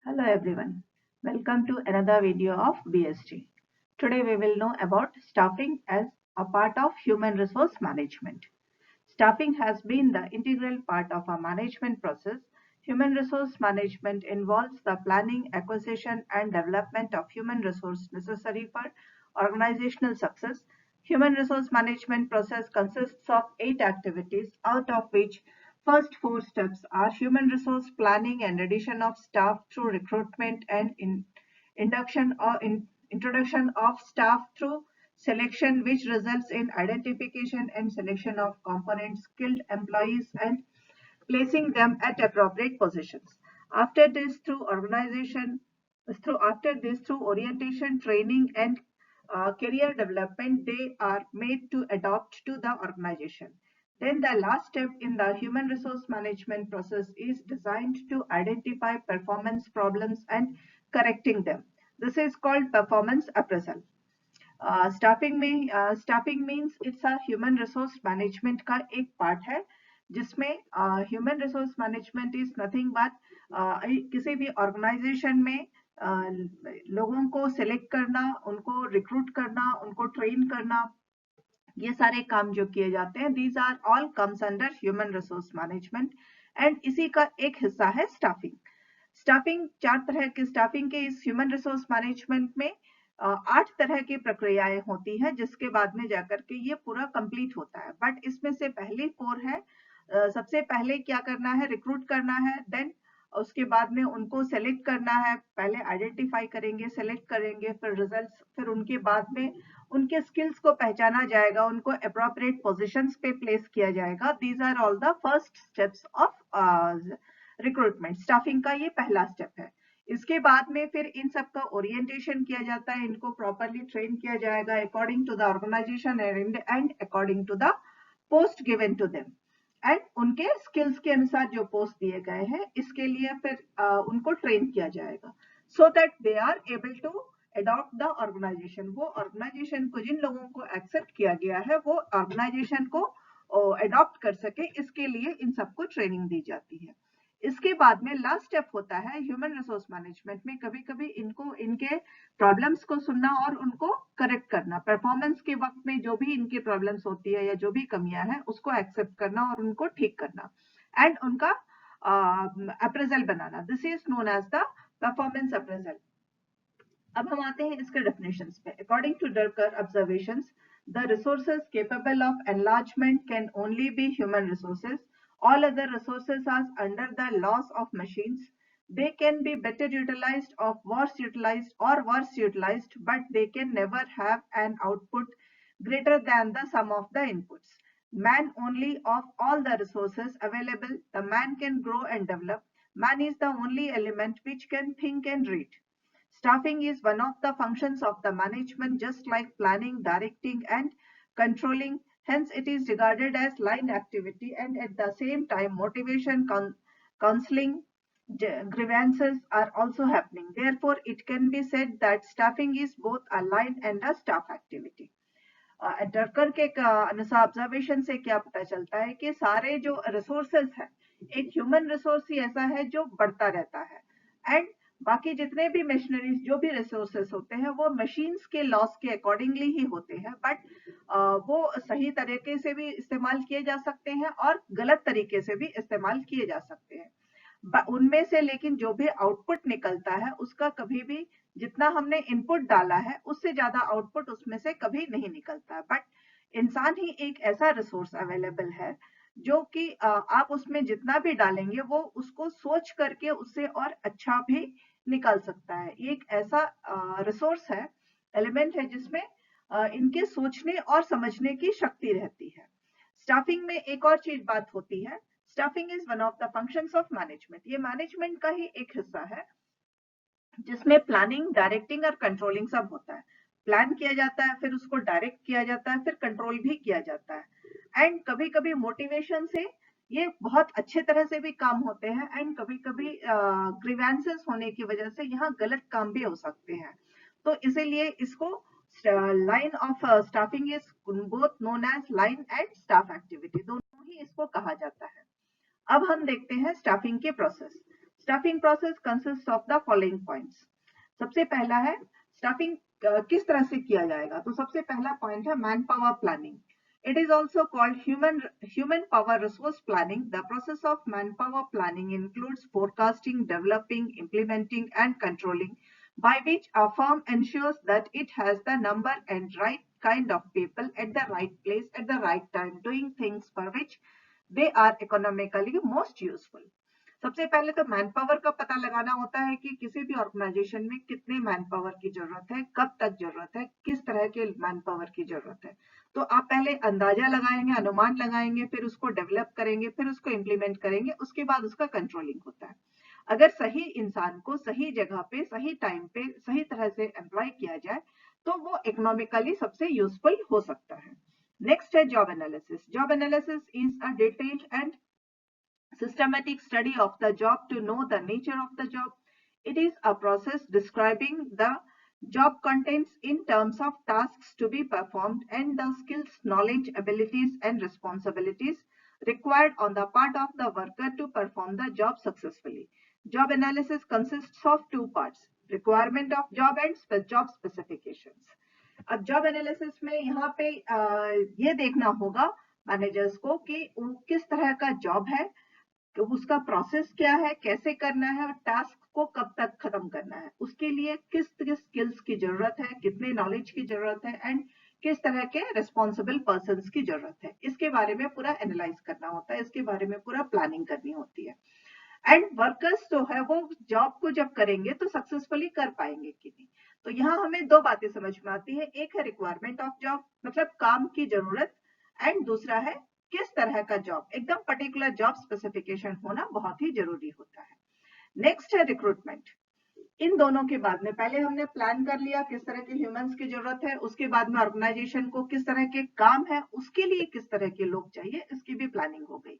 Hello everyone, welcome to another video of BST. Today we will know about staffing as a part of human resource management. Staffing has been the integral part of our management process. Human resource management involves the planning, acquisition and development of human resource necessary for organizational success. Human resource management process consists of 8 activities, out of which first 4 steps are human resource planning and addition of staff through recruitment and induction or introduction of staff through selection, which results in identification and selection of component skilled employees and placing them at appropriate positions. After this, through orientation, training, and career development, they are made to adopt to the organization. Then the last step in the human resource management process is designed to identify performance problems and correcting them. This is called performance appraisal. Staffing means it's a human resource management का एक part है जिसमें human resource management is nothing but किसी भी organisation में लोगों को select करना, उनको रिक्रूट करना, उनको ट्रेन करना, ये सारे काम जो किए जाते हैं these are all comes under human resource management and इसी का एक हिस्सा है स्टाफिंग. स्टाफिंग 4 तरह के स्टाफिंग के इस ह्यूमन रिसोर्स मैनेजमेंट में 8 तरह की प्रक्रियाएं होती है जिसके बाद में जाकर के ये पूरा कंप्लीट होता है. बट इसमें से पहले 4 है. सबसे पहले क्या करना है, रिक्रूट करना है, देन उसके बाद में उनको सेलेक्ट करना है. पहले आइडेंटिफाई करेंगे, सेलेक्ट करेंगे, फिर रिजल्ट्स, फिर उनके बाद में उनके स्किल्स को पहचाना जाएगा, उनको अप्रोप्रिएट पोजीशंस पे प्लेस किया जाएगा. These are all the first steps of recruitment. Staffing का ये पहला स्टेप है. इसके बाद में फिर इन सब का ओरिएंटेशन किया जाता है, इनको प्रॉपरली ट्रेन किया जाएगा according to the organization and according to the post given to them and उनके स्किल्स के अनुसार जो पोस्ट दिए गए हैं इसके लिए फिर उनको ट्रेन किया जाएगा so that they are able to adopt the organization. वो ऑर्गेनाइजेशन को, जिन लोगों को एक्सेप्ट किया गया है, वो ऑर्गेनाइजेशन को अडॉप्ट कर सके, इसके लिए इन सबको ट्रेनिंग दी जाती है. इसके बाद में लास्ट स्टेप होता है ह्यूमन रिसोर्स मैनेजमेंट में कभी कभी इनको इनके प्रॉब्लम्स को सुनना और उनको करेक्ट करना. परफॉर्मेंस के वक्त में जो भी इनकी प्रॉब्लम्स होती है या जो भी कमियां हैं उसको एक्सेप्ट करना और उनको ठीक करना एंड उनका अप्रेजल बनाना. This is known as the performance appraisal. अब हम आते हैं इसके डेफिनेशंस पे. According to Drucker observations, the resources capable of enlargement can only be human resources. All other resources are under the laws of machines. They can be better utilized or worse utilized, but they can never have an output greater than the sum of the inputs. Man only of all the resources available, the man can grow and develop. Man is the only element which can think and read. Staffing is one of the functions of the management, just like planning, directing, and controlling. Hence, it is regarded as line activity, and at the same time, motivation, counseling, grievances are also happening. Therefore, it can be said that staffing is both a line and a staff activity. डरकर के अनुसार observation से क्या पता चलता है कि सारे जो रिसोर्सेज है, एक ह्यूमन रिसोर्स ही ऐसा है जो बढ़ता रहता है एंड बाकी जितने भी मशीनरीज, जो भी रिसोर्सेस होते हैं वो मशीन्स के लॉस के अकॉर्डिंगली ही होते हैं. बट वो सही तरीके से भी इस्तेमाल किए जा सकते हैं और गलत तरीके से भी इस्तेमाल किए जा सकते हैं. उनमें से लेकिन जो भी आउटपुट निकलता है उसका कभी भी जितना हमने इनपुट डाला है उससे ज्यादा आउटपुट उसमें से कभी नहीं निकलता. बट इंसान ही एक ऐसा रिसोर्स अवेलेबल है जो कि आप उसमें जितना भी डालेंगे वो उसको सोच करके उससे और अच्छा भी निकाल सकता है. एक ऐसा रिसोर्स है, एलिमेंट है जिसमें इनके सोचने और समझने की शक्ति रहती है. स्टाफिंग में एक और चीज बात होती है, staffing is one of the functions of management. ये मैनेजमेंट का ही एक हिस्सा है जिसमें प्लानिंग, डायरेक्टिंग और कंट्रोलिंग सब होता है. प्लान किया जाता है, फिर उसको डायरेक्ट किया जाता है, फिर कंट्रोल भी किया जाता है एंड कभी कभी मोटिवेशन से ये बहुत अच्छे तरह से भी काम होते हैं एंड कभी कभी ग्रीवेंसेस होने की वजह से यहाँ गलत काम भी हो सकते हैं. तो इसीलिए इसको line of staffing is both known as line and staff activity, दोनों ही इसको कहा जाता है. अब हम देखते हैं स्टाफिंग के process. Staffing process consist of the following points. सबसे पहला है स्टाफिंग किस तरह से किया जाएगा। तो सबसे पहला पॉइंट है man power planning. It is also called human power resource planning. The process of manpower planning includes forecasting, developing, implementing, and controlling, by which a firm ensures that it has the number and right kind of people at the right place at the right time, doing things for which they are economically most useful. सबसे पहले तो man power का पता लगाना होता है कि किसी भी ऑर्गेनाइजेशन में कितने मैन पावर की जरूरत है, कब तक जरूरत है, किस तरह के मैन पावर की जरूरत है। तो आप पहले अंदाजा लगाएंगे, अनुमान लगाएंगे, फिर उसको डेवलप करेंगे, फिर उसको इम्प्लीमेंट करेंगे, उसके बाद उसका कंट्रोलिंग होता है। अगर सही इंसान को सही जगह पे सही टाइम पे सही तरह से एम्प्लॉय किया जाए तो वो इकोनॉमिकली सबसे यूजफुल हो सकता है। नेक्स्ट है job analysis. Job analysis is a detailed and systematic study of the job to know the nature of the job. It is a process describing the job contents in terms of tasks to be performed and the skills, knowledge, abilities, and responsibilities required on the part of the worker to perform the job successfully. Job analysis consists of two parts: requirement of job and job specifications. अब job analysis में यहाँ पे ये देखना होगा managers को कि किस तरह का जॉब है, तो उसका प्रोसेस क्या है, कैसे करना है और टास्क को कब तक खत्म करना है, उसके लिए किस किस स्किल्स की जरूरत है, कितने नॉलेज की जरूरत है एंड किस तरह के रिस्पॉन्सिबल पर्संस की जरूरत है, इसके बारे में पूरा एनालाइज करना होता है, इसके बारे में पूरा प्लानिंग करनी होती है। एंड वर्कर्स जो है वो जॉब को जब करेंगे तो सक्सेसफुली कर पाएंगे कि नहीं। तो यहाँ हमें दो बातें समझ में आती है, एक है रिक्वायरमेंट ऑफ जॉब मतलब काम की जरूरत, एंड दूसरा है किस तरह का जॉब, एकदम पर्टिकुलर जॉब स्पेसिफिकेशन होना बहुत ही जरूरी होता है। नेक्स्ट है रिक्रूटमेंट। इन दोनों के बाद में पहले हमने प्लान कर लिया किस तरह के ह्यूमंस की जरूरत है, उसके बाद में ऑर्गेनाइजेशन को किस तरह के काम है, उसके लिए किस तरह के लोग चाहिए, इसकी भी प्लानिंग हो गई।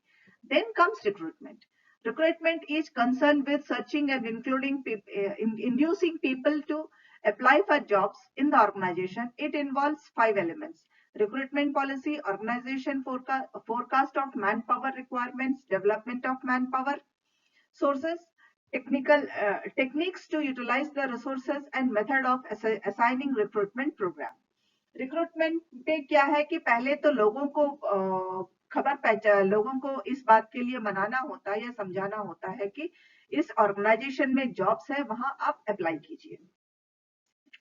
Then comes recruitment. Recruitment is concerned with searching and inducing people to apply for jobs in the organization. It involves 5 elements: recruitment policy, organization forecast of manpower requirements, development of manpower sources, techniques to utilize the resources, and method of assigning recruitment program. Recruitment पे क्या है कि पहले तो लोगों को खबर पहचान, लोगों को इस बात के लिए मनाना होता है या समझाना होता है कि इस ऑर्गेनाइजेशन में जॉब्स है, वहां आप अप्लाई कीजिए।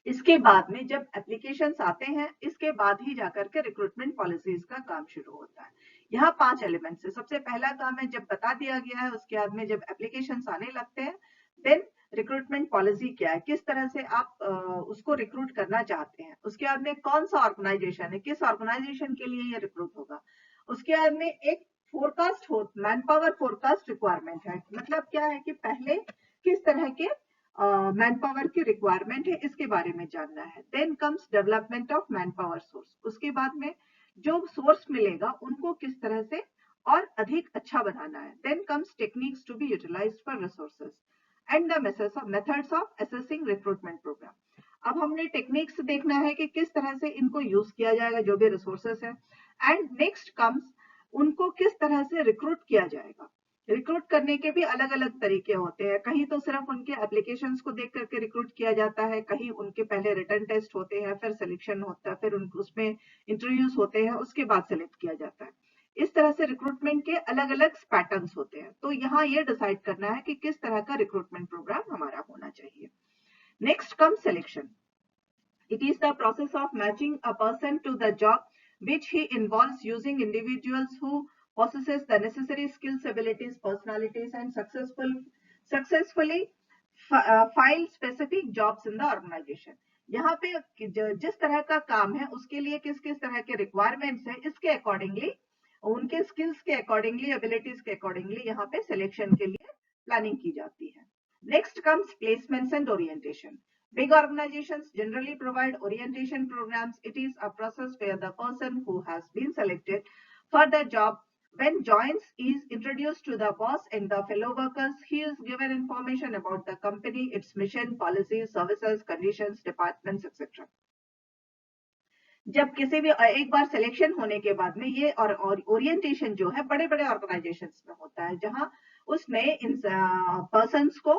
इसके बाद में जब एप्लीकेशंस आते हैं, इसके बाद ही जाकर के रिक्रूटमेंट पॉलिसीज का काम शुरू होता है। यहाँ 5 एलिमेंट्स है। सबसे पहला काम है जब बता दिया गया है, उसके बाद में जब एप्लीकेशंस आने लगते हैं, देन रिक्रूटमेंट पॉलिसी क्या है, किस तरह से आप उसको रिक्रूट करना चाहते हैं, उसके बाद में कौन सा ऑर्गेनाइजेशन है, किस ऑर्गेनाइजेशन के लिए ये रिक्रूट होगा, उसके बाद में एक फोरकास्ट हो, मैन पावर फोरकास्ट रिक्वायरमेंट है। मतलब क्या है कि पहले किस तरह के मैन पावर की रिक्वायरमेंट है, इसके बारे में जानना है। Then comes development of man power source. उसके बाद में जो सोर्स मिलेगा उनको किस तरह से और अधिक अच्छा बनाना है। Then comes techniques to be utilized for resources and the methods of assessing recruitment program. अब हमने टेक्निक्स देखना है कि किस तरह से इनको यूज किया जाएगा जो भी रिसोर्सेस है, एंड नेक्स्ट कम्स उनको किस तरह से रिक्रूट किया जाएगा। रिक्रूट करने के भी अलग अलग तरीके होते हैं, कहीं तो सिर्फ उनके एप्लीकेशंस को देख करके रिक्रूट किया जाता है, कहीं उनके पहले रिटन टेस्ट होते हैं, फिर सिलेक्शन होता है, फिर उसमें इंटरव्यूज होते हैं, उसके बाद सिलेक्ट किया जाता है। इस तरह से रिक्रूटमेंट के अलग अलग पैटर्न्स होते हैं। तो यहाँ ये डिसाइड करना है कि किस तरह का रिक्रूटमेंट प्रोग्राम हमारा होना चाहिए। Next come selection. It is the process of matching a person to the job, which he involves using individuals who possesses the necessary skills, abilities, personalities, and successfully file specific jobs in the organization. यहाँ पे जिस तरह का काम है उसके लिए किस किस तरह के रिक्वायरमेंट्स है, इसके अकॉर्डिंगली, उनके स्किल्स के अकॉर्डिंगली, एबिलिटीज के अकॉर्डिंगली यहाँ पे सिलेक्शन के लिए प्लानिंग की जाती है। Next comes placements and orientation. Big organizations generally provide orientation programs. It is a process where the person who has been selected for the job, when joins, is introduced to the boss and the fellow workers. He is given information about the company, its mission, policies, services, conditions, departments, etc. जब किसी भी एक बार selection होने के बाद में ये और ओरिएंटेशन जो है बड़े बड़े ऑर्गेनाइजेशंस में होता है, जहां उस नए पर्सन्स को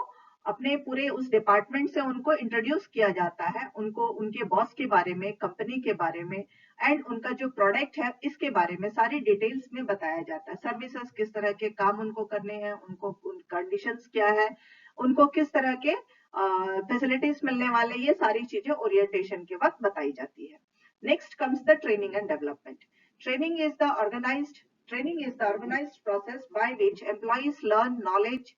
अपने पूरे उस डिपार्टमेंट से उनको इंट्रोड्यूस किया जाता है, उनको उनके बॉस के बारे में, कंपनी के बारे में एंड उनका जो प्रोडक्ट है इसके बारे में सारी डिटेल्स में बताया जाता है। सर्विसेज किस तरह के काम उनको करने हैं, उनको उन कंडीशंस क्या है, उनको किस तरह के फैसिलिटीज मिलने वाले, ये सारी चीजें ओरिएंटेशन के वक्त बताई जाती है। Next comes the training and development. Training is the organized process by which employees learn knowledge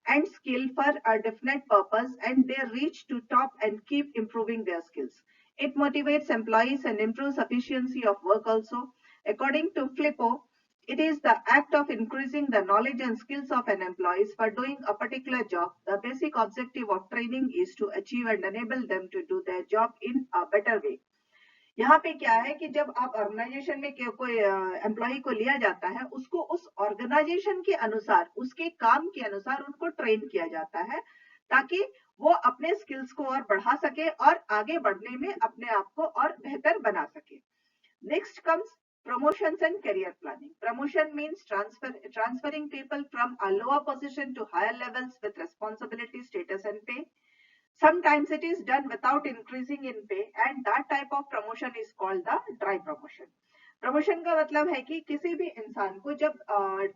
and skill for a definite purpose and they reach to top and keep improving their skills. It motivates employees and improves efficiency of work also. According to Flippo, it is the act of increasing the knowledge and skills of an employee for doing a particular job. The basic objective of training is to achieve and enable them to do their job in a better way. यहाँ पे क्या है कि जब आप organisation में कोई employ को लिया जाता है, उसको उस ऑर्गेनाइजेशन के अनुसार, उसके काम के अनुसार उनको ट्रेन किया जाता है ताकि वो अपने स्किल्स को और बढ़ा सके और आगे बढ़ने में अपने आप को और बेहतर बना सके। Next comes promotions and career planning. Promotion means transferring people from a lower position to higher levels with responsibility, status and pay. Sometimes it is done without increasing in pay and that type of promotion is called the dry promotion. Promotion का मतलब है कि किसी भी इंसान को जब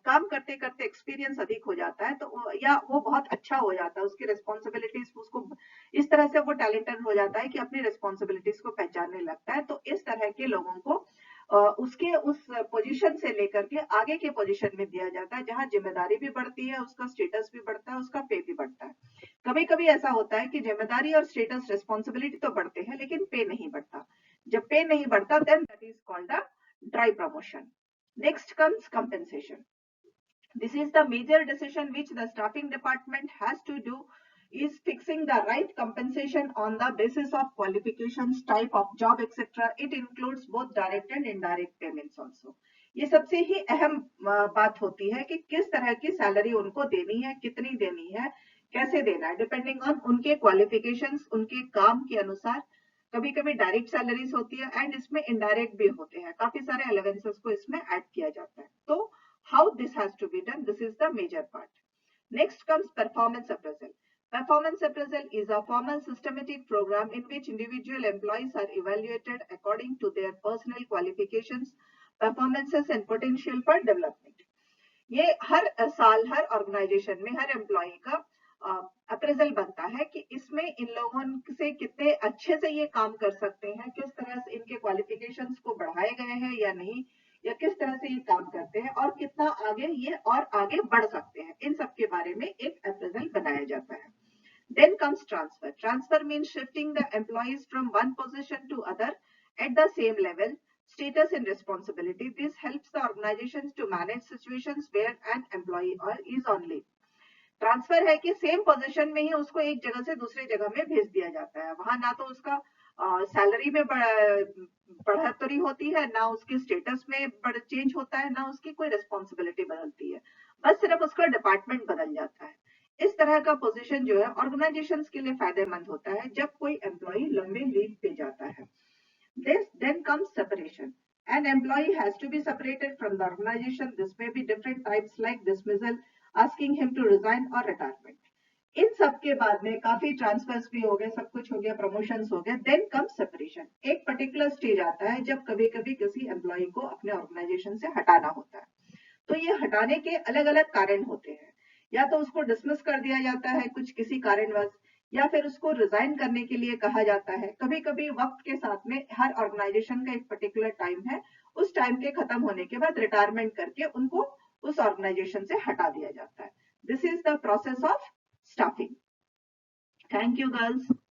काम करते करते एक्सपीरियंस अधिक हो जाता है तो या वो बहुत अच्छा हो जाता है, उसकी रिस्पॉन्सिबिलिटीज उसको इस तरह से वो टैलेंटेड हो जाता है कि अपनी रिस्पॉन्सिबिलिटीज को पहचानने लगता है, तो इस तरह के लोगों को उसके उस पोजीशन से लेकर के आगे के पोजीशन में दिया जाता है जहां जिम्मेदारी भी बढ़ती है, उसका स्टेटस भी बढ़ता है, उसका पे भी बढ़ता है। कभी कभी ऐसा होता है कि जिम्मेदारी और स्टेटस रिस्पॉन्सिबिलिटी तो बढ़ते हैं लेकिन पे नहीं बढ़ता। जब पे नहीं बढ़ता then that is called the dry promotion. Next comes compensation. This is the major decision which the staffing department has to do is fixing the right compensation on the basis of qualifications, type of job, etc. It includes both direct and indirect payments also. ये सबसे ही अहम बात होती है कि किस तरह की सैलरी उनको देनी है, कितनी देनी है, कैसे देना है, डिपेंडिंग ऑन उनके क्वालिफिकेशंस, उनके काम के अनुसार। कभी कभी डायरेक्ट सैलरीज होती है एंड इसमें इनडायरेक्ट भी होते हैं, काफी सारे अलेवेंसेस को इसमें ऐड किया जाता है। तो how this has to be done, this is the major part. Next comes performance appraisal. Performance appraisal is a formal systematic program in which individual employees are evaluated according to their personal qualifications, performances and potential for development. ये हर साल हर organisation में हर employ का appraisal बनता है कि इसमें इन लोगों से कितने अच्छे से ये काम कर सकते हैं, किस तरह से इनके क्वालिफिकेशंस को बढ़ाए गए हैं या नहीं, या किस तरह से ये काम करते हैं और कितना आगे ये और आगे बढ़ सकते हैं, इन सब के बारे में एक अप्रेजल बनाया जाता है। Then comes transfer. Transfer means shifting the employees from one position to other at the same level, status and responsibility. This helps the organizations to manage situations where an employee is on leave. Transfer है कि same position में ही उसको एक जगह से दूसरी जगह में भेज दिया जाता है। वहां ना तो उसका सैलरी में बढ़ोतरी होती है, ना उसके स्टेटस में चेंज होता है, ना उसकी कोई रिस्पॉन्सिबिलिटी बदलती है, बस सिर्फ उसका डिपार्टमेंट बदल जाता है। इस तरह का पोजीशन जो है ऑर्गेनाइजेशन के लिए फायदेमंद होता है जब कोई एम्प्लॉय लंबे लीव पे जाता है। Then comes separation. An employee has to be separated from the organization. This may be different types like dismissal, asking him to resign or retirement. इन सब के बाद में काफी ट्रांसफर्स भी हो गए, सब कुछ हो गया, प्रमोशंस हो गए। Then come separation. एक पर्टिकुलर स्टेज आता है जब कभी कभी किसी एम्प्लॉय को अपने ऑर्गेनाइजेशन से हटाना होता है। तो ये हटाने के अलग अलग कारण होते हैं, या तो उसको डिसमिस कर दिया जाता है कुछ किसी कारणवश, या फिर उसको रिजाइन करने के लिए कहा जाता है। कभी कभी वक्त के साथ में हर ऑर्गेनाइजेशन का एक पर्टिकुलर टाइम है, उस टाइम के खत्म होने के बाद रिटायरमेंट करके उनको उस ऑर्गेनाइजेशन से हटा दिया जाता है। This is the process of staffing. Thank you girls.